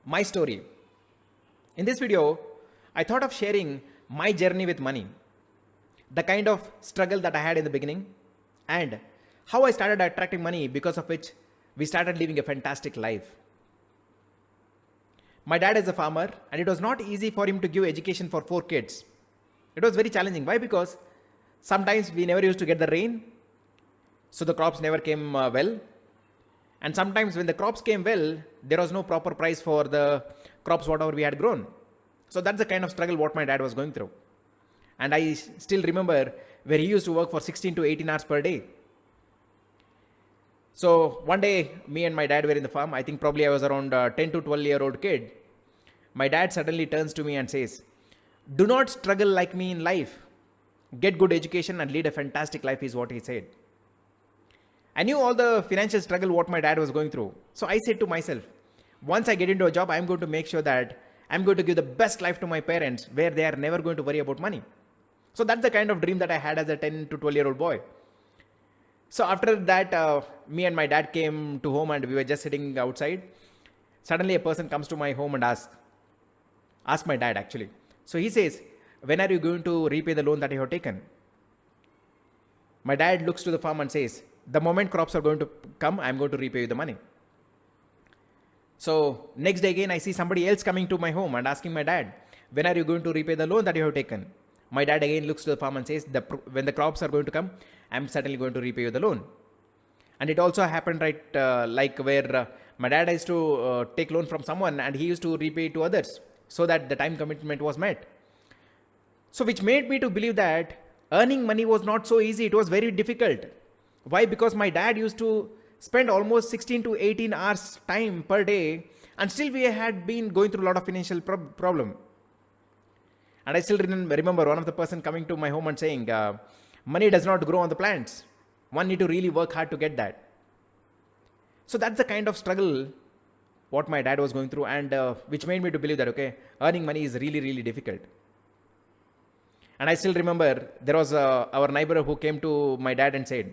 my story. In this video, I thought of sharing my journey with money, the kind of struggle that I had in the beginning, and how I started attracting money because of which we started living a fantastic life. My dad is a farmer, and it was not easy for him to give education for 4 kids. It was very challenging. Why? Because sometimes we never used to get the rain, so the crops never came well. And sometimes when the crops came well, there was no proper price for the crops, whatever we had grown. So that's the kind of struggle what my dad was going through. And I still remember where he used to work for 16 to 18 hours per day. So one day, me and my dad were in the farm. I think probably I was around 10 to 12-year-old kid. My dad suddenly turns to me and says, "Do not struggle like me in life. Get good education and lead a fantastic life," is what he said. I knew all the financial struggle what my dad was going through. So I said to myself, once I get into a job, I'm going to make sure that I'm going to give the best life to my parents where they are never going to worry about money. So that's the kind of dream that I had as a 10 to 12-year-old boy. So after that, me and my dad came to home and we were just sitting outside. Suddenly a person comes to my home and asks my dad actually. So he says, "When are you going to repay the loan that you have taken?" My dad looks to the farm and says, "The moment crops are going to come, I'm going to repay you the money." So next day again, I see somebody else coming to my home and asking my dad, "When are you going to repay the loan that you have taken?" My dad again looks to the farm and says, "When the crops are going to come, I'm certainly going to repay you the loan." And it also happened like where my dad used to take loan from someone and he used to repay to others so that the time commitment was met. So which made me to believe that earning money was not so easy. It was very difficult. Why? Because my dad used to spend almost 16 to 18 hours time per day, and still we had been going through a lot of financial problem. And I still remember one of the person coming to my home and saying, "Money does not grow on the plants. One need to really work hard to get that." So that's the kind of struggle what my dad was going through, and which made me to believe that, okay, earning money is really, really difficult. And I still remember there was our neighbor who came to my dad and said,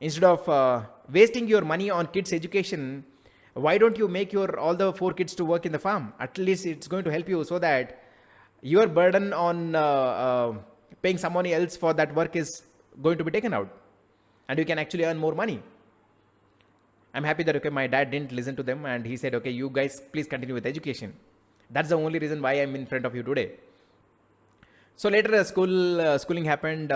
"Instead of wasting your money on kids' education, why don't you make all the 4 kids to work in the farm? At least it's going to help you so that your burden on paying someone else for that work is going to be taken out, and you can actually earn more money." I'm happy that, okay, my dad didn't listen to them and he said, "Okay, you guys please continue with education." That's the only reason why I'm in front of you today. So later schooling happened.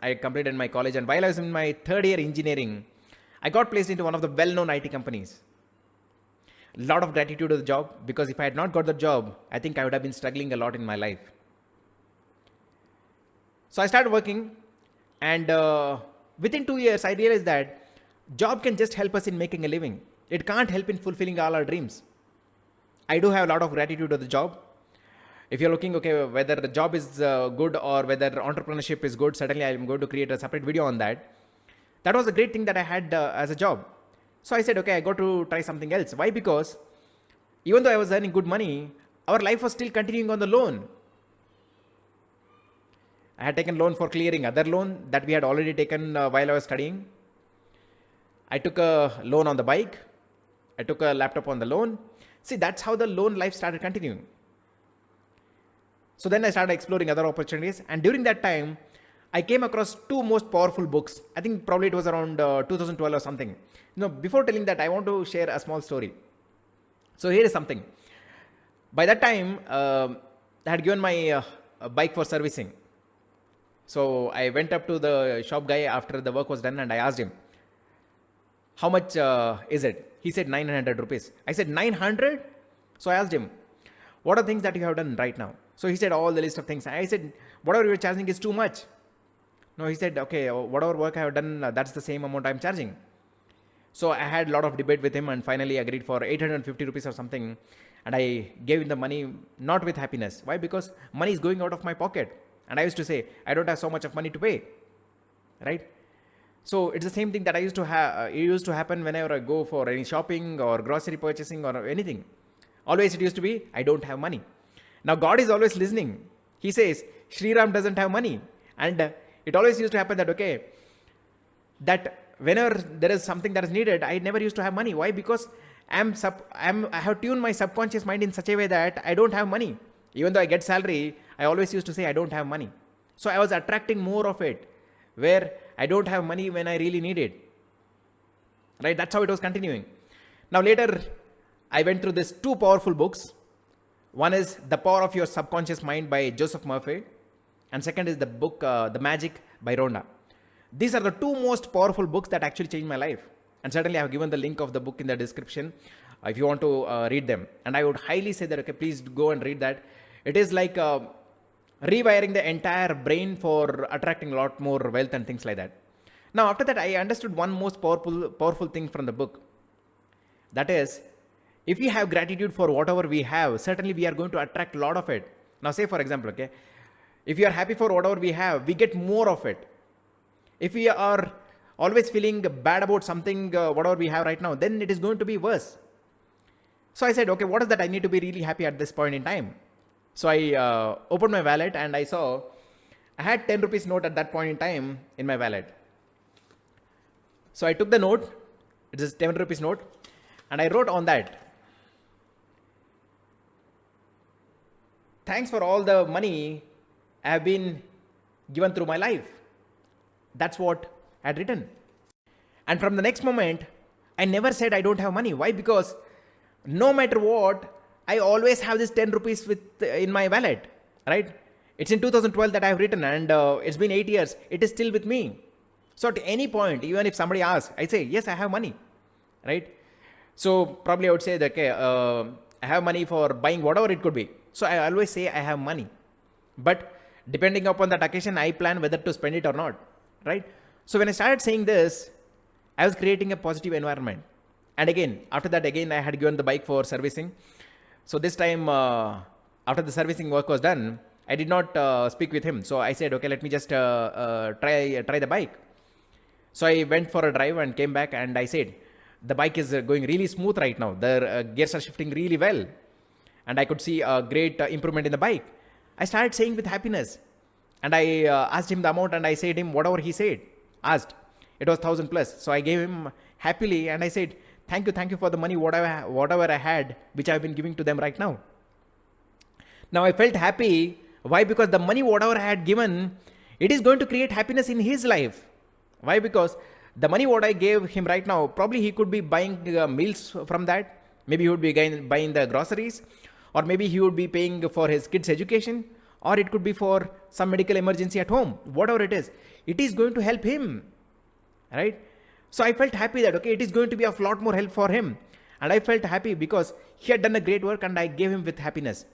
I completed my college, and while I was in my third year engineering, I got placed into one of the well-known IT companies. A lot of gratitude to the job, because if I had not got the job, I think I would have been struggling a lot in my life. So I started working, and within 2 years, I realized that job can just help us in making a living. It can't help in fulfilling all our dreams. I do have a lot of gratitude to the job. If you're looking, okay, whether the job is good or whether entrepreneurship is good, certainly I'm going to create a separate video on that. That was a great thing that I had as a job. So I said, okay, I got to try something else. Why? Because even though I was earning good money, our life was still continuing on the loan. I had taken loan for clearing other loan that we had already taken while I was studying. I took a loan on the bike. I took a laptop on the loan. See, that's how the loan life started continuing. So then I started exploring other opportunities, and during that time, I came across 2 most powerful books. I think probably it was around 2012 or something. Before telling that, I want to share a small story. So here is something. By that time, I had given my bike for servicing. So I went up to the shop guy after the work was done, and I asked him, "How much is it?" He said 900 rupees. I said 900? So I asked him, "What are things that you have done right now?" So he said all the list of things. I said, "Whatever you're charging is too much." No, he said, "Okay, whatever work I have done, that's the same amount I'm charging." So I had a lot of debate with him and finally agreed for 850 rupees or something. And I gave him the money, not with happiness. Why? Because money is going out of my pocket. And I used to say, I don't have so much of money to pay. Right? So it's the same thing that I used to have. It used to happen whenever I go for any shopping or grocery purchasing or anything. Always it used to be, I don't have money. Now God is always listening. He says, Sriram doesn't have money. And it always used to happen that, okay, that whenever there is something that is needed, I never used to have money. Why? Because I have tuned my subconscious mind in such a way that I don't have money. Even though I get salary, I always used to say I don't have money. So I was attracting more of it, where I don't have money when I really need it. Right? That's how it was continuing. Now later, I went through these two powerful books. One is The Power of Your Subconscious Mind by Joseph Murphy, and second is the book The Magic by Rhonda. These are the two most powerful books that actually changed my life. And certainly I have given the link of the book in the description if you want to read them. And I would highly say that, okay, please go and read that. It is like rewiring the entire brain for attracting a lot more wealth and things like that. Now, after that, I understood one most powerful thing from the book. That is, if we have gratitude for whatever we have, certainly we are going to attract a lot of it. Now, say for example, okay, if you are happy for whatever we have, we get more of it. If we are always feeling bad about something, whatever we have right now, then it is going to be worse. So I said, okay, what is that I need to be really happy at this point in time? So I opened my wallet and I saw I had 10 rupees note at that point in time in my wallet. So I took the note, it is 10 rupees note, and I wrote on that, thanks for all the money I have been given through my life. That's what I had written. And from the next moment, I never said I don't have money. Why? Because no matter what, I always have this 10 rupees in my wallet, right? It's in 2012 that I have written, and it's been 8 years. It is still with me. So at any point, even if somebody asks, I say, yes, I have money, right? So probably I would say that, okay, I have money for buying whatever it could be. So I always say I have money. But depending upon that occasion, I plan whether to spend it or not, right? So when I started saying this, I was creating a positive environment. And again, after that, again, I had given the bike for servicing. So this time, after the servicing work was done, I did not speak with him. So I said, okay, let me just try the bike. So I went for a drive and came back and I said, the bike is going really smooth right now. The gears are shifting really well. And I could see a great improvement in the bike. I started saying with happiness. And I asked him the amount and I said him whatever he said, asked. It was 1,000 plus. So I gave him happily and I said, thank you for the money, whatever I had, which I've been giving to them right now. Now I felt happy. Why? Because the money, whatever I had given, it is going to create happiness in his life. Why? Because the money what I gave him right now, probably he could be buying meals from that. Maybe he would be buying the groceries, or maybe he would be paying for his kids' education, or it could be for some medical emergency at home. Whatever it is going to help him, right? So I felt happy that, okay, it is going to be of lot more help for him. And I felt happy because he had done a great work and I gave him with happiness.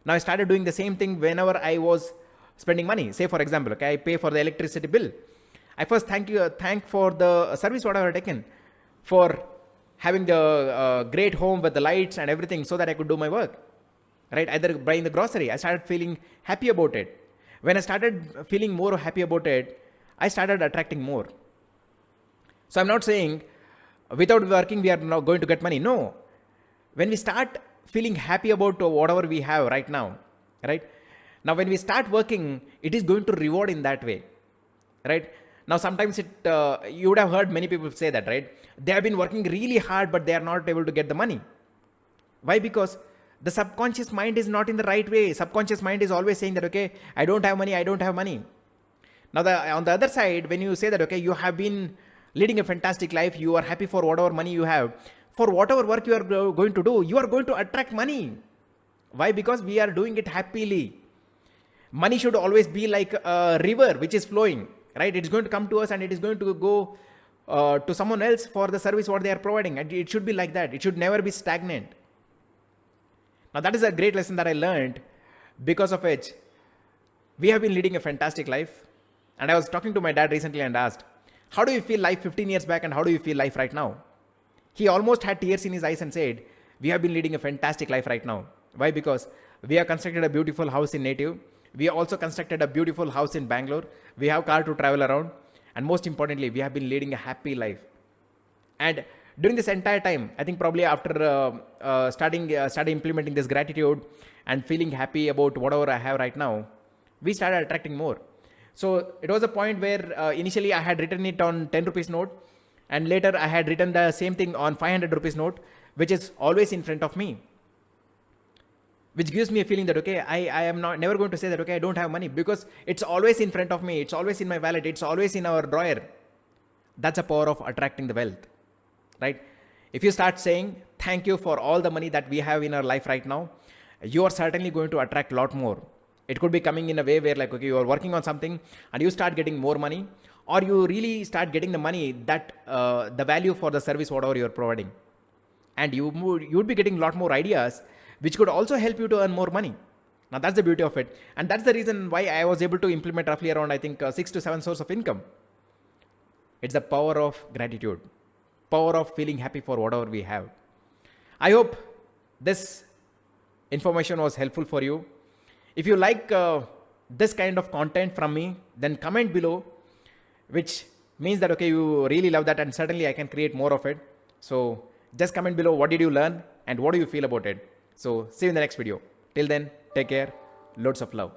Now I started doing the same thing whenever I was spending money. Say for example, okay, I pay for the electricity bill. I first thank for the service whatever I taken, for having the great home with the lights and everything so that I could do my work, right? Either buying the grocery, I started feeling happy about it. When I started feeling more happy about it, I started attracting more. So I'm not saying without working we are not going to get money. No. When we start feeling happy about whatever we have right now, right? Now when we start working, it is going to reward in that way, right? Now sometimes you would have heard many people say that, right? They have been working really hard, but they are not able to get the money. Why? Because the subconscious mind is not in the right way. Subconscious mind is always saying that, okay, I don't have money. Now on the other side, when you say that, okay, you have been leading a fantastic life, you are happy for whatever money you have, for whatever work you are going to do, you are going to attract money. Why? Because we are doing it happily. Money should always be like a river which is flowing, right? It's going to come to us and it is going to go to someone else for the service what they are providing. And it should be like that. It should never be stagnant. Now that is a great lesson that I learned, because of which we have been leading a fantastic life. And I was talking to my dad recently and asked, how do you feel life 15 years back and how do you feel life right now? He almost had tears in his eyes and said, we have been leading a fantastic life right now. Why? Because we have constructed a beautiful house in Native. We have also constructed a beautiful house in Bangalore. We have car to travel around. And most importantly, we have been leading a happy life. And during this entire time, I think probably after starting implementing this gratitude and feeling happy about whatever I have right now, we started attracting more. So it was a point where initially I had written it on 10 rupees note, and later I had written the same thing on 500 rupees note, which is always in front of me, which gives me a feeling that, okay, I am not never going to say that, okay, I don't have money, because it's always in front of me. It's always in my wallet. It's always in our drawer. That's the power of attracting the wealth, right? If you start saying thank you for all the money that we have in our life right now, you are certainly going to attract a lot more. It could be coming in a way where, like, okay, you are working on something and you start getting more money, or you really start getting the money that the value for the service, whatever you're providing. And you would be getting a lot more ideas, which could also help you to earn more money. Now, that's the beauty of it. And that's the reason why I was able to implement roughly around, I think, 6 to 7 sources of income. It's the power of gratitude, power of feeling happy for whatever we have. I hope this information was helpful for you. If you like this kind of content from me, then comment below, which means that, okay, you really love that, and certainly I can create more of it. So just comment below, what did you learn and what do you feel about it? So see you in the next video. Till then, take care. Loads of love.